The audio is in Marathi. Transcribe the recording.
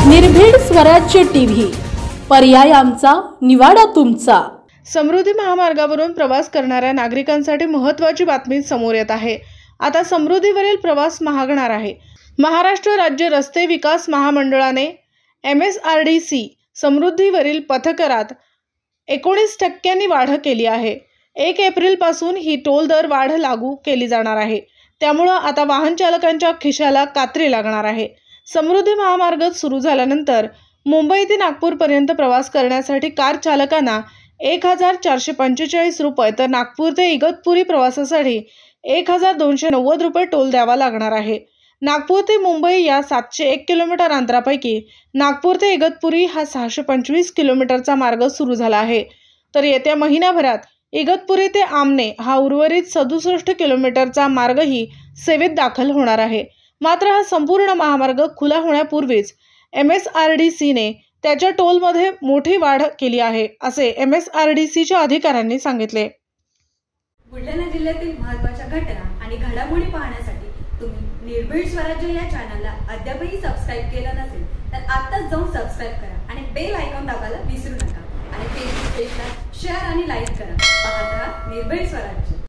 निर्भीड स्वराज्य टीव्ही, पर्याय आमचा, निवाडा तुमचा। समृद्धी महामार्गावरून प्रवास करणाऱ्या नागरिकांसाठी महत्त्वाची बातमी समोर येत आहे। आता समृद्धीवरील प्रवास महागणार आहे। महाराष्ट्र राज्य रस्ते विकास महामंडळाने MSRDC समृद्धीवरील पथकरात 19% वाढ केली आहे। 1 एप्रिल पासून ही टोल दर वाढ लागू केली जाणार आहे। त्यामुळे आता वाहन चालकांच्या खिशाला कात्री लागणार आहे। समृद्धी महामार्ग सुरू झाल्यानंतर मुंबई ते नागपूर पर्यंत प्रवास करण्यासाठी कार चालकांना 1445 रुपये तर नागपूर ते इगतपुरी प्रवासासाठी 1290 रुपये टोल द्यावा लागणार आहे। नागपूर ते मुंबई या 701 किलोमीटर अंतरापैकी नागपूर ते इगतपुरी हा 625 किलोमीटरचा मार्ग सुरू झाला आहे। तर येत्या महिन्याभरात इगतपुरी ते आमने हा उर्वरित 67 किलोमीटरचा मार्गही सेवेत दाखल होणार आहे। मात्र हा संपूर्ण महामार्ग खुला होण्यापूर्वीच MSRDC ने त्याच्या टोलमध्ये मोठी वाढ केली आहे, असे MSRDCच्या अधिकाऱ्यांनी सांगितले। बुलढाणा जिल्ह्यातील महत्त्वाच्या घटना आणि घडामोडी पाहण्यासाठी तुम्ही निर्भीड स्वराज्य या चॅनलला अद्यापही सबस्क्राइब केलं नसेल तर आत्ताच जाऊन सबस्क्राइब करा आणि बेल आयकॉन दाबायला विसरू नका आणि फेसबुक पेजला शेअर आणि लाईक करा। पाहत रहा निर्भीड स्वराज्य।